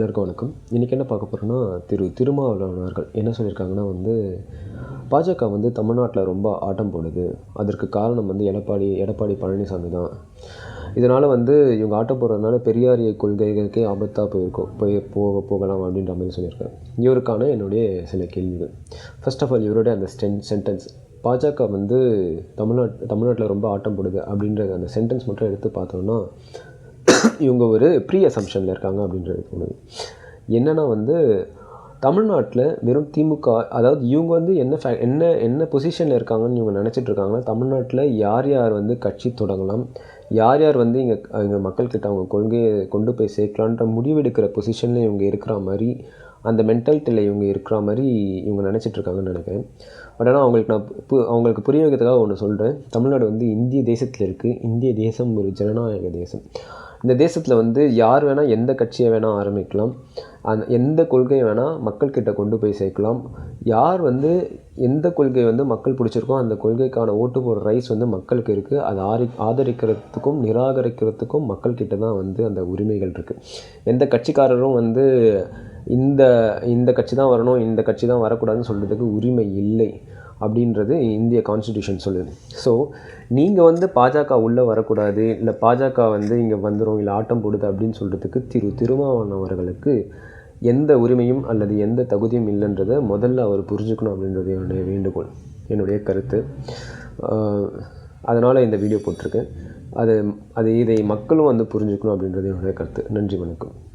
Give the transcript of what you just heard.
எல்லாருக்கும் வணக்கம். இன்றைக்கி என்ன பார்க்க போகிறோன்னா, திருமாவளவன் அவர்கள் என்ன சொல்லியிருக்காங்கன்னா பாஜக தமிழ்நாட்டில் ரொம்ப ஆட்டம் போடுது. அதற்கு காரணம் எடப்பாடி பழனிசாமி தான். இதனால் இவங்க ஆட்டம் போடுறதுனால பெரியாரிய கொள்கைகளுக்கே ஆபத்தாக போகலாம் அப்படின்ற மாதிரி சொல்லியிருக்காரு. இவருக்கான என்னுடைய சில கேள்விகள். ஃபர்ஸ்ட் ஆஃப் ஆல், இவருடைய அந்த சென்டென்ஸ் பாஜக தமிழ்நாட்டில் ரொம்ப ஆட்டம் போடுது அப்படின்றது அந்த சென்டென்ஸ் மட்டும் எடுத்து பார்த்தோம்னா, இவங்க ஒரு ப்ரீ அசம்ஷனில் இருக்காங்க அப்படின்றது தோணுது. என்னென்னா தமிழ்நாட்டில் வெறும் திமுக, அதாவது இவங்க என்ன பொசிஷனில் இருக்காங்கன்னு இவங்க நினச்சிட்டு இருக்காங்கன்னா, தமிழ்நாட்டில் யார் கட்சி தொடங்கலாம், யார் இங்கே மக்கள்கிட்ட அவங்க கொள்கையை கொண்டு போய் சேர்க்கலான்ற முடிவெடுக்கிற பொசிஷனில் இவங்க இருக்கிற மாதிரி, அந்த மென்டாலிட்டியில் இவங்க இருக்கிற மாதிரி இவங்க நினச்சிட்ருக்காங்கன்னு நினைக்கிறேன். பட் ஆனால் அவங்களுக்கு புரிய வைக்கிறதுக்காக ஒன்று சொல்கிறேன். தமிழ்நாடு இந்திய தேசத்தில் இருக்குது. இந்திய தேசம் ஒரு ஜனநாயக தேசம். இந்த தேசத்தில் யார் வேணால் எந்த கட்சியை வேணால் ஆரம்பிக்கலாம், எந்த கொள்கையை வேணால் மக்கள்கிட்ட கொண்டு போய் சேர்க்கலாம். யார் எந்த கொள்கை மக்கள் பிடிச்சிருக்கோ அந்த கொள்கைக்கான ஓட்டு போடுற ரைட்ஸ் மக்களுக்கு இருக்குது. அதை ஆதரிக்கிறதுக்கும் நிராகரிக்கிறதுக்கும் மக்கள்கிட்ட தான் அந்த உரிமைகள் இருக்குது. எந்த கட்சிக்காரரும் இந்த கட்சி தான் வரணும், இந்த கட்சி தான் வரக்கூடாதுன்னு சொல்கிறதுக்கு உரிமை இல்லை அப்படின்றது இந்திய கான்ஸ்டிடியூஷன் சொல்லுது. ஸோ நீங்கள் பாஜக உள்ளே வரக்கூடாது, இல்லை பாஜக இங்கே வந்துடும், இல்லை ஆட்டம் போடுது அப்படின்னு சொல்கிறதுக்கு திருமாவளவன் அவர்களுக்கு எந்த உரிமையும் அல்லது எந்த தகுதியும் இல்லைன்றதை முதல்ல அவர் புரிஞ்சுக்கணும் அப்படின்றது என்னுடைய வேண்டுகோள், என்னுடைய கருத்து. அதனால் இந்த வீடியோ போட்டிருக்கேன். இதை மக்களும் புரிஞ்சுக்கணும் அப்படின்றது என்னுடைய கருத்து. நன்றி, வணக்கம்.